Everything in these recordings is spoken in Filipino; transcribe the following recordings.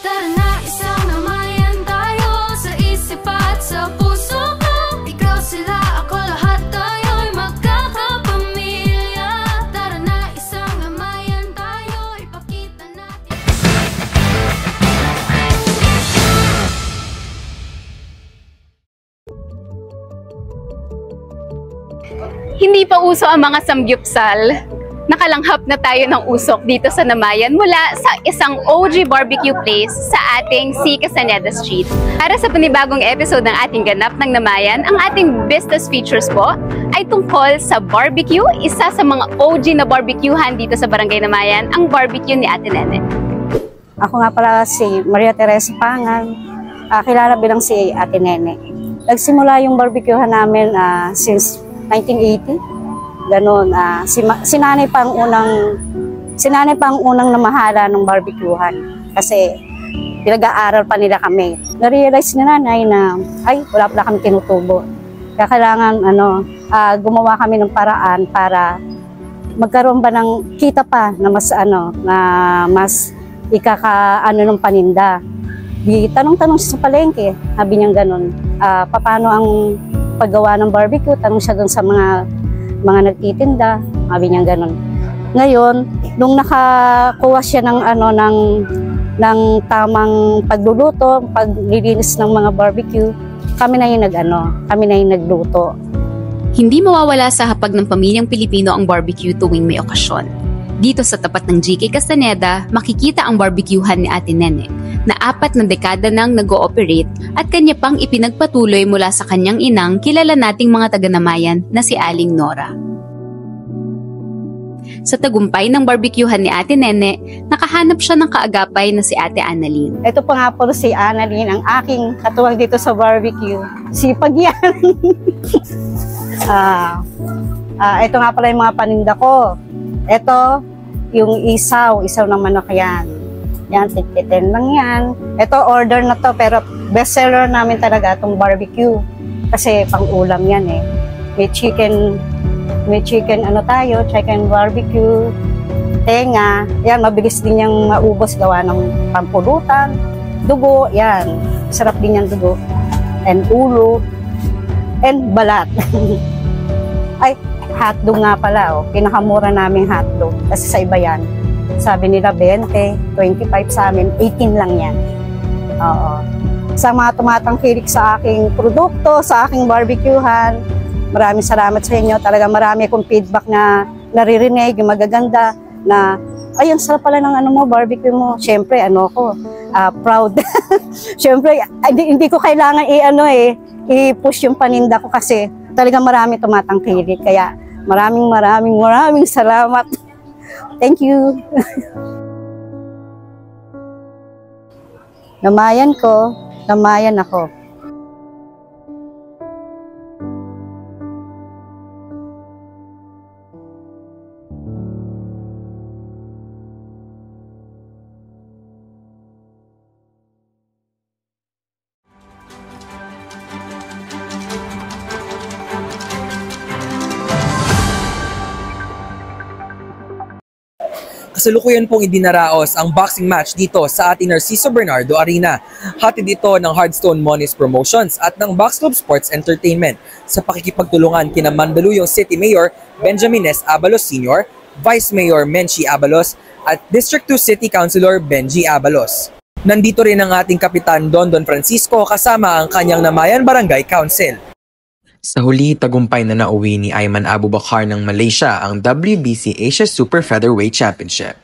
Tara na, isang namayan tayo sa isip at sa puso ko. Ikaw sila, ako lahat tayo'y magkakapamilya. Tara na, isang namayan tayo, ipakita natin. Hindi pa uso ang mga samgyupsal. Nakalanghap na tayo ng usok dito sa Namayan mula sa isang OG barbecue place sa ating C. Castaneda Street. Para sa panibagong episode ng ating ganap ng Namayan, ang ating business features po ay tungkol sa barbecue. Isa sa mga OG na barbecuehan dito sa Barangay Namayan, ang barbecue ni Ate Nene. Ako nga pala si Maria Teresa Pangan, kilala bilang si Ate Nene. Nagsimula yung barbecuehan namin since 1980. Ganon, si nanay pa ang unang namahala ng barbecuehan kasi pinag-aaral pa nila kami. Na-realize ni nanay na wala pala kami tinutubo. Kaya kailangan gumawa kami ng paraan para magkaroon ba ng kita pa na mas ikakaano ng paninda. Di tanong-tanong siya sa palengke, sabi niya ganon. Paano ang paggawa ng barbecue? Tanong siya doon sa mga nagtitinda, sabi niya ganun. Ngayon, nung nakakuha siya ng tamang pagluluto, paglilinis ng mga barbecue, kami na yung nagluto. Hindi mawawala sa hapag ng pamilyang Pilipino ang barbecue tuwing may okasyon. Dito sa tapat ng GK Castaneda, makikita ang barbecuehan ni Ate Nene na 4 na dekada nang nag-ooperate at kanya pang ipinagpatuloy mula sa kanyang inang kilala nating mga taga-Namayan na si Aling Nora. Sa tagumpay ng barbecuehan ni Ate Nene, nakahanap siya ng kaagapay na si Ate Annalyn. Ito pa nga po si Annalyn, ang aking katuwang dito sa barbecue. Sipag yan! Ito nga pala yung mga paninda ko. Ito, yung isaw ng manok yan. Yan, 10 lang yan. Ito, order na to, pero bestseller namin talaga itong barbecue. Kasi pang-ulam yan eh. May chicken chicken barbecue, tenga. Yan, mabilis din yung maubos gawa ng pampulutan. Dugo, yan. Sarap din yung dugo. And ulo. And balat. Hotdog nga pala, pinakamura naming hotdog. Kasi sa iba yan. Sabi nila 20, 25 sa amin, 18 lang yan. Oo. Sa mga tumatangkilik sa aking produkto, sa aking barbecuehan, maraming salamat sa inyo. Talaga marami akong feedback na naririnig, yung magaganda, na, ang sarap pala ng barbecue mo. Siyempre, proud. Siyempre, hindi ko kailangan i-push yung paninda ko kasi talaga marami tumatangkilik. Kaya, maraming salamat. Thank you. Namayan ko, namayan ako. Kasalukuyan pong idinaraos ang boxing match dito sa ating Narciso Bernardo Arena. Hatid ito ng Hardstone Monies Promotions at ng Box Club Sports Entertainment sa pakikipagtulungan kina Mandaluyong City Mayor Benjamin S. Abalos Sr., Vice Mayor Menchi Abalos at District 2 City Councilor Benji Abalos. Nandito rin ang ating Kapitan Dondon Francisco kasama ang kanyang Namayan Barangay Council. Sa huli, tagumpay na nauwi ni Ayman Abubakar ng Malaysia ang WBC Asia Super Featherweight Championship.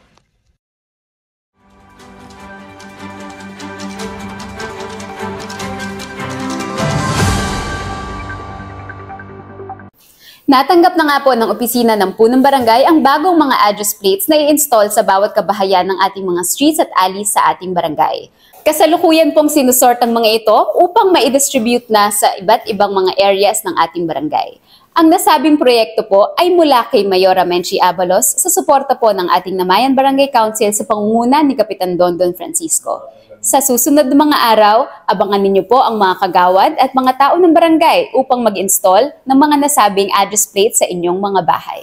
Natanggap na nga po ng opisina ng Punong Barangay ang bagong mga address plates na i-install sa bawat kabahayan ng ating mga streets at alleys sa ating barangay. Kasalukuyan pong sinusort ang mga ito upang ma-distribute na sa iba't ibang mga areas ng ating barangay. Ang nasabing proyekto po ay mula kay Mayora Menchi Abalos sa suporta po ng ating Namayan Barangay Council sa pangunguna ni Kapitan Dondon Francisco. Sa susunod na mga araw, abangan ninyo po ang mga kagawad at mga tao ng barangay upang mag-install ng mga nasabing address plates sa inyong mga bahay.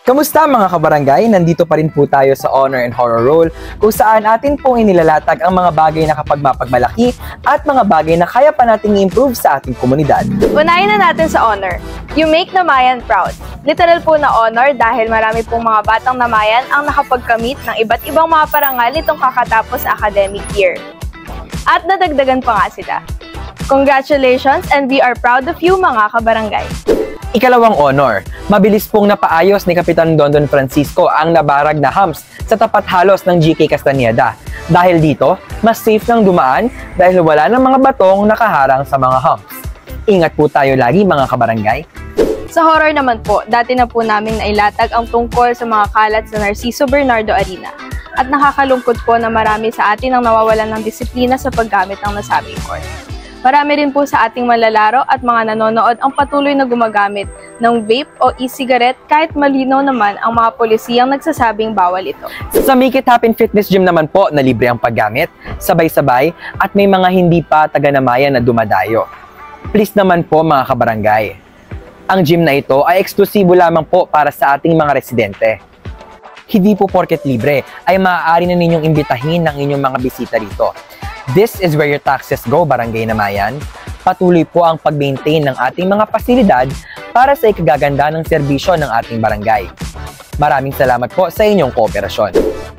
Kamusta mga kabarangay? Nandito pa rin po tayo sa Honor and Horror Roll kung saan atin pong inilalatag ang mga bagay na kapag mapagmalaki at mga bagay na kaya pa nating i-improve sa ating komunidad. Unahin na natin sa honor. You make Namayan proud. Literal po na honor dahil marami pong mga batang Namayan ang nakapagkamit ng iba't ibang mga parangal nitong kakatapos na academic year. At nadagdagan pa nga sila. Congratulations and we are proud of you mga kabarangay. Ikalawang honor, mabilis pong napaayos ni Kapitan Dondon Francisco ang nabarag na humps sa tapat halos ng GK Castañeda. Dahil dito, mas safe nang dumaan dahil wala ng mga batong nakaharang sa mga humps. Ingat po tayo lagi mga kabarangay. Sa horror naman po, dati na po namin nailatag ang tungkol sa mga kalat sa Narciso Bernardo Arena. At nakakalungkot po na marami sa atin ang nawawalan ng disiplina sa paggamit ng nasabing court. Marami rin po sa ating manlalaro at mga nanonood ang patuloy na gumagamit ng vape o e-cigarette kahit malinaw naman ang mga polisiyang nagsasabing bawal ito. Sa Make It Happen Fitness Gym naman po na libre ang paggamit, sabay-sabay at may mga hindi pa taga-Namayan na dumadayo. Please naman po mga kabarangay, ang gym na ito ay eksklusibo lamang po para sa ating mga residente. Hindi po porket libre ay maaari na ninyong imbitahin ng inyong mga bisita rito. This is where your taxes go, Barangay Namayan. Patuloy po ang pag-maintain ng ating mga pasilidad para sa ikagaganda ng serbisyo ng ating barangay. Maraming salamat po sa inyong kooperasyon.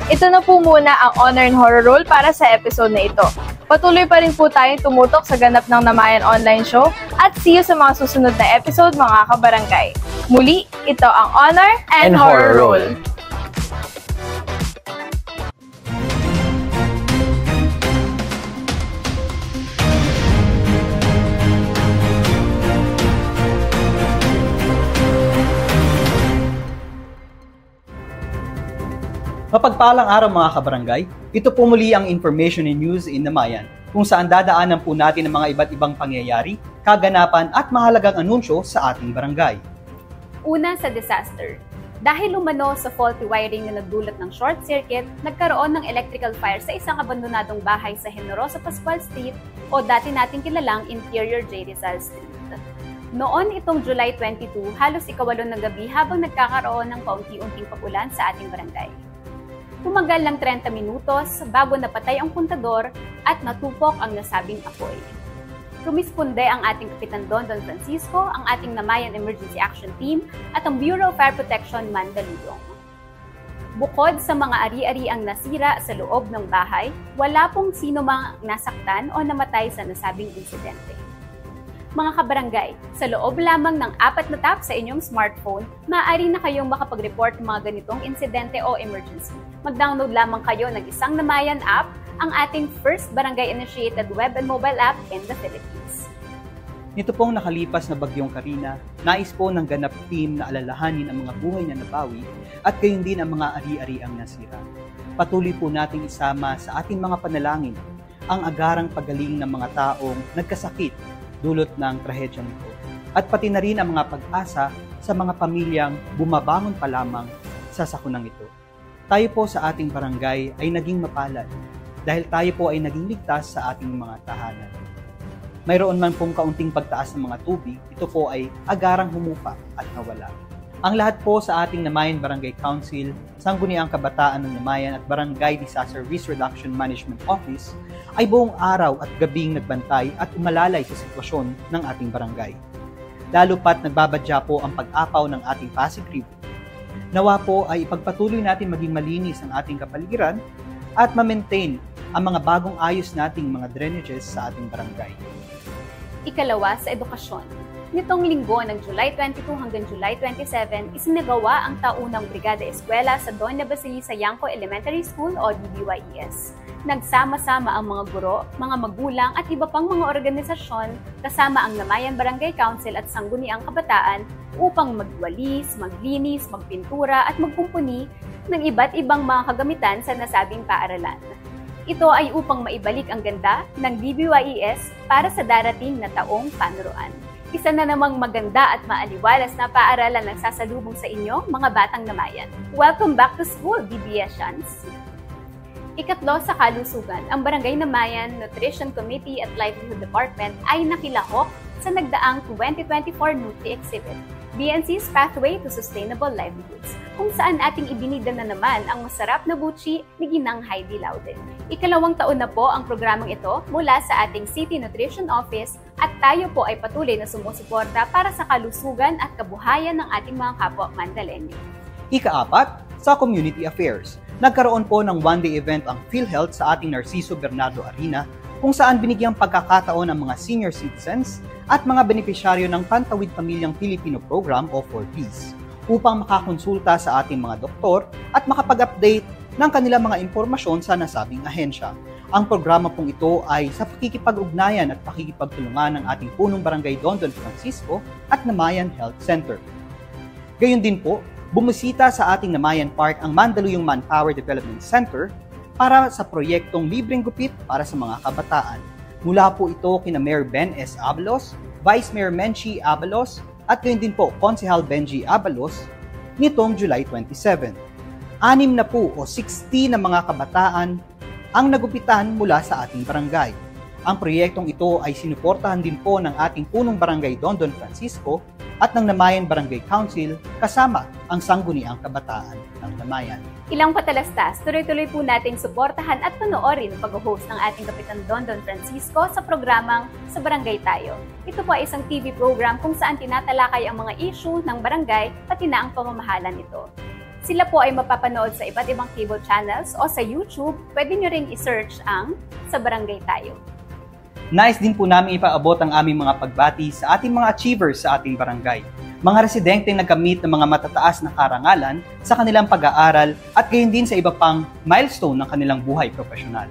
Ito na po muna ang Honor and Horror Roll para sa episode na ito. Patuloy pa rin po tayong tumutok sa ganap ng Namayan Online Show at see you sa mga susunod na episode mga kabarangay. Muli, ito ang Honor and Horror Roll. Mapagpalang araw mga kabarangay, ito po muli ang Information and News in Namayan, kung saan dadaanan po natin ang mga iba't ibang pangyayari, kaganapan at mahalagang anunsyo sa ating barangay. Una sa disaster. Dahil umano sa faulty wiring na nagdulot ng short circuit, nagkaroon ng electrical fire sa isang abandonadong bahay sa Generosa Pascual Street o dati nating kilalang Interior J. Rizal Street. Noon itong July 22, halos 8 ng gabi habang nagkakaroon ng paunti-unting pag-ulan sa ating barangay. Tumagal lang 30 minutos bago napatay ang puntador at natupok ang nasabing apoy. Rumisponde ang ating Kapitan Dondon Francisco, ang ating Namayan Emergency Action Team at ang Bureau of Fire Protection Mandaluyong. Bukod sa mga ari-ariang nasira sa loob ng bahay, wala pong sino mang nasaktan o namatay sa nasabing insidente. Mga kabarangay, sa loob lamang ng 4 na tap sa inyong smartphone, maaari na kayong makapag-report ng mga ganitong insidente o emergency. Mag-download lamang kayo ng isang Namayan app, ang ating first barangay-initiated web and mobile app in the Philippines. Nito pong nakalipas na bagyong Karina, nais po ng ganap team na alalahanin ang mga buhay na nabawi at gayon din ang mga ari-ari ang nasira. Patuloy po nating isama sa ating mga panalangin ang agarang pagaling ng mga taong nagkasakit dulot ng trahedya nito, at pati na rin ang mga pag-asa sa mga pamilyang bumabangon pa lamang sa sakunang ito. Tayo po sa ating barangay ay naging mapalad dahil tayo po ay naging ligtas sa ating mga tahanan. Mayroon man pong kaunting pagtaas ng mga tubig, ito po ay agarang humupa at nawala. Ang lahat po sa ating Namayan Barangay Council, Sangguniang Kabataan ng Namayan at Barangay Disaster Risk Reduction Management Office ay buong araw at gabing nagbantay at umalalay sa sitwasyon ng ating barangay. Lalo pat nagbabadya po ang pag-apaw ng ating Pasig River. Nawa po ay ipagpatuloy natin maging malinis ang ating kapaligiran at ma-maintain ang mga bagong ayos nating mga drainages sa ating barangay. Ikalawa sa edukasyon. Nitong linggo ng July 22 hanggang July 27, isinagawa ang taunang Brigada Eskwela sa Doña Basilisa Yanco Elementary School o DBYES. Nagsama-sama ang mga guro, mga magulang at iba pang mga organisasyon kasama ang Namayan Barangay Council at Sangguniang Kabataan upang magwalis, maglinis, magpintura at magkumpuni ng iba't ibang mga kagamitan sa nasabing paaralan. Ito ay upang maibalik ang ganda ng DBYES para sa darating na taong panuruan. Isa na namang maganda at maaliwalas na paaralan ang sasalubong sa inyo, mga batang Namayan. Welcome back to school, DBSians! Ikatlo sa kalusugan, ang Barangay Namayan Nutrition Committee at Livelihood Department ay nakilahok sa nagdaang 2024 Nutri Exhibit, BNC's Pathway to Sustainable Livelihoods. kung saan ating ibinida na naman ang masarap na butchi ni Ginang Heidi Lauden. Ikalawang taon na po ang programang ito mula sa ating City Nutrition Office at tayo po ay patuloy na sumusuporta para sa kalusugan at kabuhayan ng ating mga kapwa Mandaluyong. Ika-4, sa Community Affairs. Nagkaroon po ng one-day event ang PhilHealth sa ating Narciso Bernardo Arena kung saan binigyang pagkakataon ang mga senior citizens at mga benepisyaryo ng Pantawid Pamilyang Pilipino Program o 4Ps upang makakonsulta sa ating mga doktor at makapag-update ng kanilang mga impormasyon sa nasabing ahensya. Ang programa pong ito ay sa pakikipag-ugnayan at pakikipagtulungan ng ating punong barangay Don Francisco at Namayan Health Center. Gayon din po, bumisita sa ating Namayan Park ang Mandaluyong Manpower Development Center para sa proyektong libreng gupit para sa mga kabataan. Mula po ito kina Mayor Ben S. Abalos, Vice Mayor Menchi Abalos, at gayon din po Konsehal Benji Abalos nitong July 27. 6 na po o 60 na mga kabataan ang nagupitan mula sa ating barangay. Ang proyektong ito ay sinuportahan din po ng ating punong barangay Don Francisco at ng Namayan Barangay Council kasama ang Sangguniang Kabataan ng Namayan. Ilang patalastas, tuloy-tuloy po nating suportahan at panoorin ang pag-host ng ating Kapitan Don Francisco sa programang Sa Barangay Tayo. Ito po ay isang TV program kung saan tinatalakay ang mga issue ng barangay pati na ang pamamahala nito. Sila po ay mapapanood sa iba't ibang cable channels o sa YouTube. Pwede nyo ring i-search ang Sa Barangay Tayo. Nais din po namin ipaabot ang aming mga pagbati sa ating mga achievers sa ating barangay. Mga residente nagkamit ng mga matataas na karangalan sa kanilang pag-aaral at gayon din sa iba pang milestone ng kanilang buhay profesional.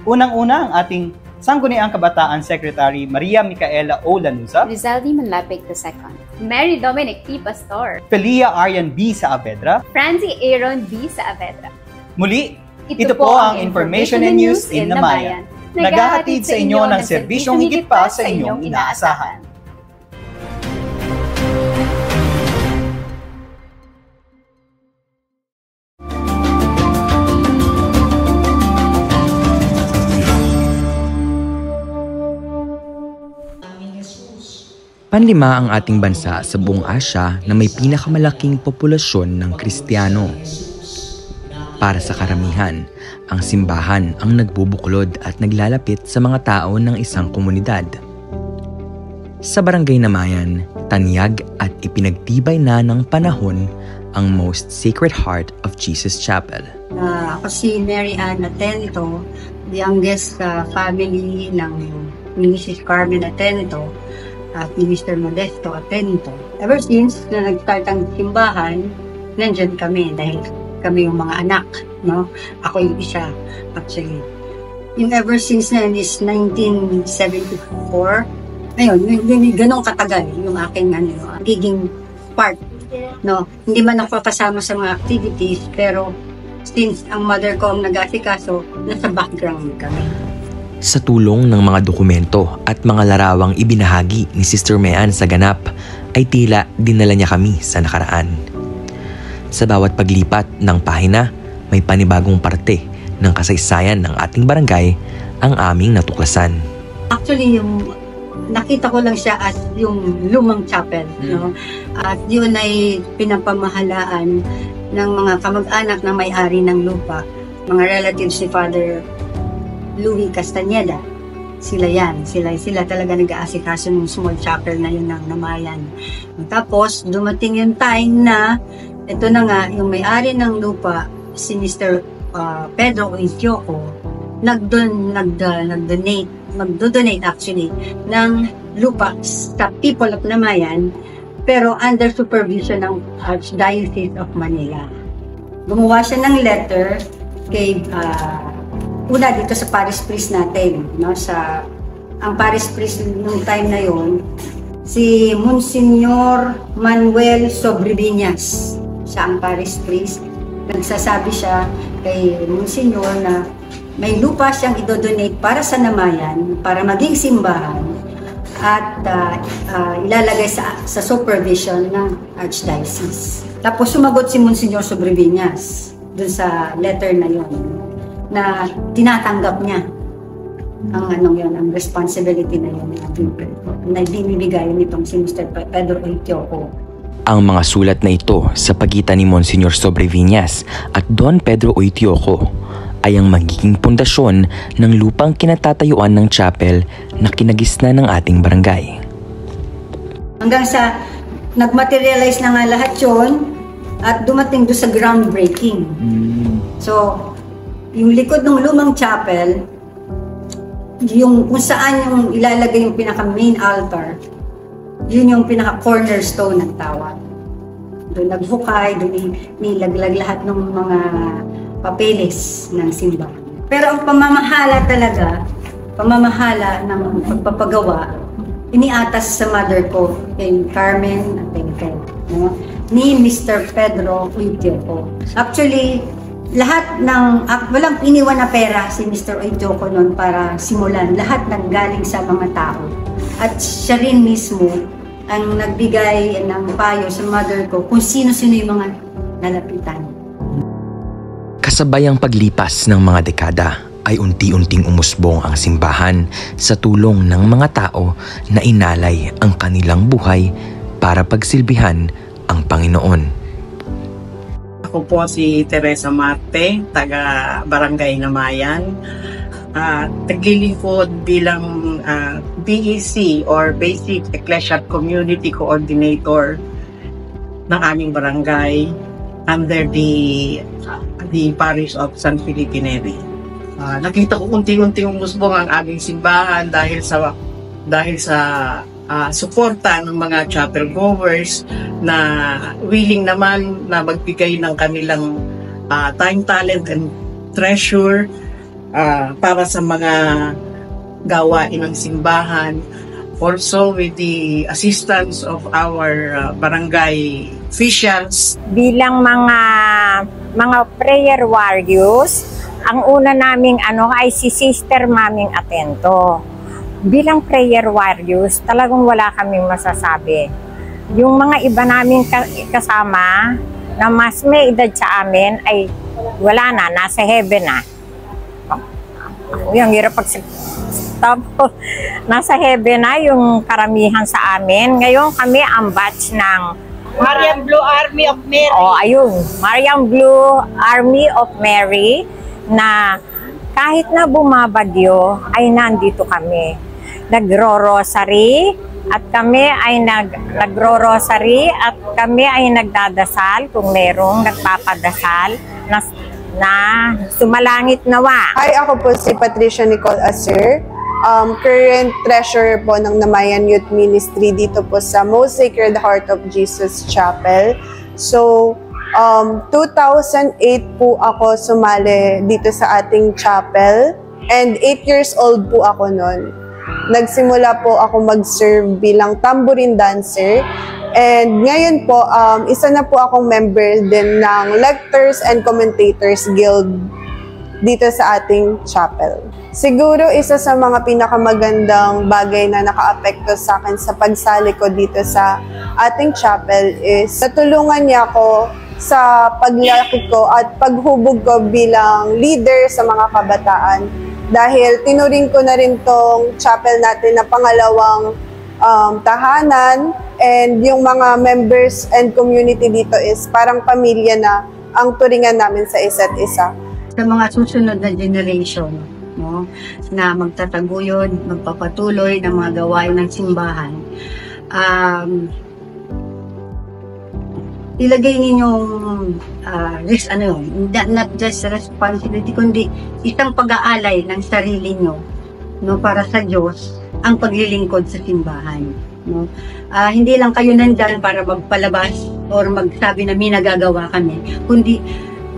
Unang-una ang ating Sangguniang Kabataan Secretary Maria Micaela O. Lanuza, Rizaldi Manlapig II, Mary Dominic T. Pastor, Felia Arian B. Saavedra, Francie Aaron B. Saavedra. Muli, ito po ang Information and News in Namayan. Naghahatid sa inyo ng serbisyong higit pa sa inyong inaasahan. Panlima ang ating bansa sa buong Asya na may pinakamalaking populasyon ng Kristiyano. Para sa karamihan, ang simbahan ang nagbubuklod at naglalapit sa mga tao ng isang komunidad. Sa Barangay Namayan, tanyag at ipinagtibay na ng panahon ang Most Sacred Heart of Jesus Chapel. Ako si Mary Ann Atenito, the youngest family ng Mrs. Carmen Atenito at ni Mr. Modesto Atenito. Ever since na nag-start ang simbahan, nandyan kami dahil kami yung mga anak, no? Ako yung isa, actually. Yung ever since na is 1974, ayun, ganong katagal yung aking giging part, no? Hindi man ako papasama sa mga activities, pero since ang mother ko ang nag-asikaso, nasa background kami. Sa tulong ng mga dokumento at mga larawang ibinahagi ni Sister Mean sa ganap, ay tila dinala niya kami sa nakaraan. Sa bawat paglipat ng pahina, may panibagong parte ng kasaysayan ng ating barangay ang aming natuklasan. Actually, yung nakita ko lang siya as yung lumang chapel, no? At yun ay pinapamahalaan ng mga kamag-anak na may-ari ng lupa, mga relatives ni Father Louis Castañeda. Sila yan. Sila talaga nag-aasikaso ng small chapel na yun ng Namayan. Tapos, dumating yung time na ito na nga, yung may-ari ng lupa, si Mr. Pedro Oitioco, nag-donate actually ng lupa sa people of Namayan, pero under supervision ng Archdiocese of Manila. Gumawa siya ng letter kay una dito sa parish priest natin, no? Ang parish priest nung time na yon, si Monsignor Manuel Sobreviñas. Siya ang parish priest. Nagsasabi siya kay Monsignor na may lupa siyang idodonate para sa Namayan, para maging simbahan, at ilalagay sa supervision ng Archdiocese. Tapos sumagot si Monsignor Sobreviñas dun sa letter na yon, na tinatanggap niya ang responsibility na yun na binibigay nitong si Mr. Pedro Oitioco. Ang mga sulat na ito sa pagitan ni Monsignor Sobreviñas at Don Pedro Oitioco ay ang magiging pundasyon ng lupang kinatatayuan ng chapel na kinagisna ng ating barangay. Hanggang sa nagmaterialize na nga lahat yun at dumating doon sa groundbreaking. So, yung likod ng lumang chapel, yung kung saan yung ilalagay yung pinaka main altar, yun yung pinaka cornerstone ng tawag. Doon naghukay, doon nilaglag lahat ng mga papeles ng simbahan. Pero ang pamamahala talaga, pamamahala ng pagpapagawa, iniatas sa mother ko, kay Carmen at kay no? Ni Mr. Pedro Oitioco. Actually, lahat ng, walang iniwan na pera si Mr. Oitioco noon para simulan. Lahat nanggaling sa mga tao. At siya rin mismo ang nagbigay ng payo sa mother ko kung sino-sino yung mga nalapitan. Kasabay ang paglipas ng mga dekada ay unti-unting umusbong ang simbahan sa tulong ng mga tao na inalay ang kanilang buhay para pagsilbihan ang Panginoon. Ako po si Teresa Marte, taga Barangay Namayan. Naglilingkod bilang BEC or Basic Ecclesial Community Coordinator ng aming barangay under the Parish of San Felipe Neri. Nakita ko unti-unting umusbong ang aming simbahan dahil sa suporta ng mga chapel goers na willing naman na magbigay ng kanilang time, talent, and treasure para sa mga gawain ng simbahan. Also with the assistance of our barangay officials. Bilang mga prayer warriors, ang una naming ay si Sister Maming Atento. Bilang prayer warriors, talagang wala kaming masasabi. Yung mga iba naming kasama na mas may edad sa amin ay wala na, nasa heaven na. Yung hirap tapos nasa heaven na yung karamihan sa amin. Ngayon kami ang batch ng Marian Blue Army of Mary. Ayun, Marian Blue Army of Mary, na kahit na bumabagyo ay nandito kami. Nagro-rosary at kami ay nagro-rosary at kami ay nagdadasal kung merong nagpapadasal na sumalangit nawa. Hi, ako po si Patricia Nicole Acer, current treasurer po ng Namayan Youth Ministry dito po sa Most Sacred Heart of Jesus Chapel. So, 2008 po ako sumali dito sa ating chapel and 8 years old po ako noon. Nagsimula po ako mag-serve bilang tambourine dancer. And ngayon po, isa na po akong member din ng Lectors and Commentators Guild dito sa ating chapel. Siguro isa sa mga pinakamagandang bagay na naka-apekto sa akin sa pagsali ko dito sa ating chapel is natulungan niya ako sa paglaki ko at paghubog ko bilang leader sa mga kabataan. Dahil tinuring ko na rin tong chapel natin na pangalawang tahanan. And yung mga members and community dito is parang pamilya na ang turingan namin sa isa't isa. Sa mga susunod na generation, no, na magtataguyod, magpapatuloy ng mga gawain ng simbahan, ilagay ninyong not just responsibility, kundi isang pag-aalay ng sarili nyo, no, para sa Diyos, ang paglilingkod sa simbahan. No? Hindi lang kayo nandyan para magpalabas or magsabi na may nagagawa kami, kundi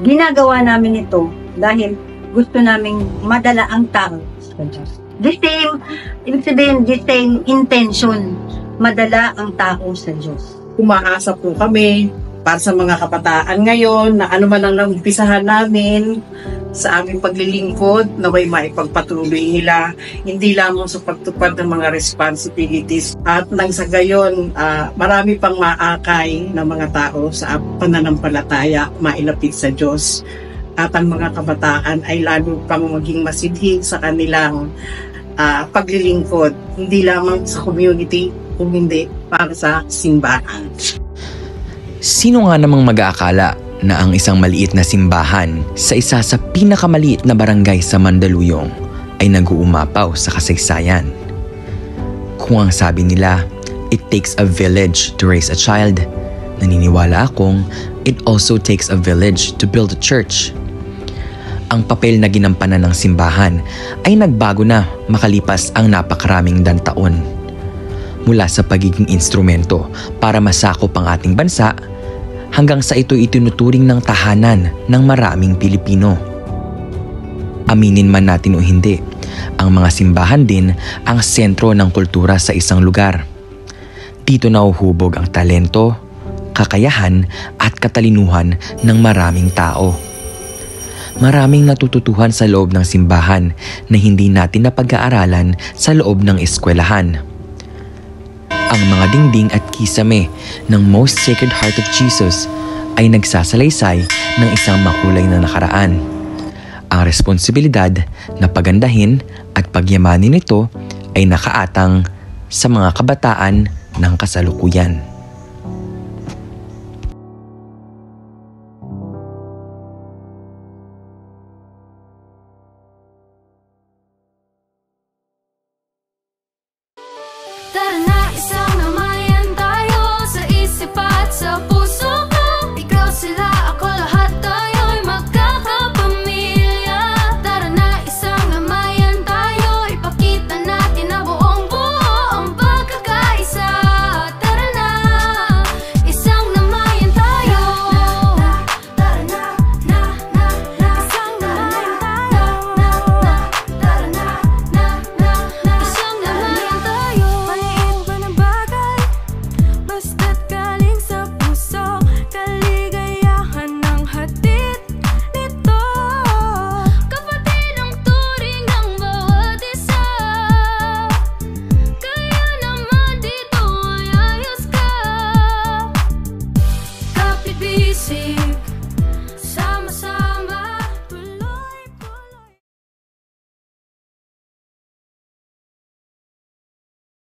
ginagawa namin ito dahil gusto naming madala ang tao sa Diyos. Ibig sabihin, the same intention, madala ang tao sa Diyos. Umaasa po kami para sa mga kabataan ngayon na ano man ang naumpisahan namin sa aming paglilingkod, na may maipagpatuloy nila, hindi lamang sa pagtupad ng mga responsibilities at nang sa gayon, marami pang maakay ng mga tao sa pananampalataya, mailapit sa Diyos. At ang mga kabataan ay lalo pang maging masidhig sa kanilang paglilingkod, hindi lamang sa community, kung hindi para sa simbahan. Sino nga namang mag-aakala na ang isang maliit na simbahan sa isa sa pinakamaliit na barangay sa Mandaluyong ay nag-uumapaw sa kasaysayan? Kung ang sabi nila, it takes a village to raise a child, naniniwala akong it also takes a village to build a church. Ang papel na ginampanan ng simbahan ay nagbago na makalipas ang napakaraming taon. Mula sa pagiging instrumento para masakop ang ating bansa hanggang sa ito'y itinuturing ng tahanan ng maraming Pilipino. Aminin man natin o hindi, ang mga simbahan din ang sentro ng kultura sa isang lugar. Dito nauhubog ang talento, kakayahan at katalinuhan ng maraming tao. Maraming natututuhan sa loob ng simbahan na hindi natin napag-aaralan sa loob ng eskwelahan. Ang mga dingding at kisame ng Most Sacred Heart of Jesus ay nagsasalaysay ng isang makulay na nakaraan. Ang responsibilidad na pagandahin at pagyamanin nito ay nakaatang sa mga kabataan ng kasalukuyan. Tara na, isang namayan tayo sa isip at sa puso.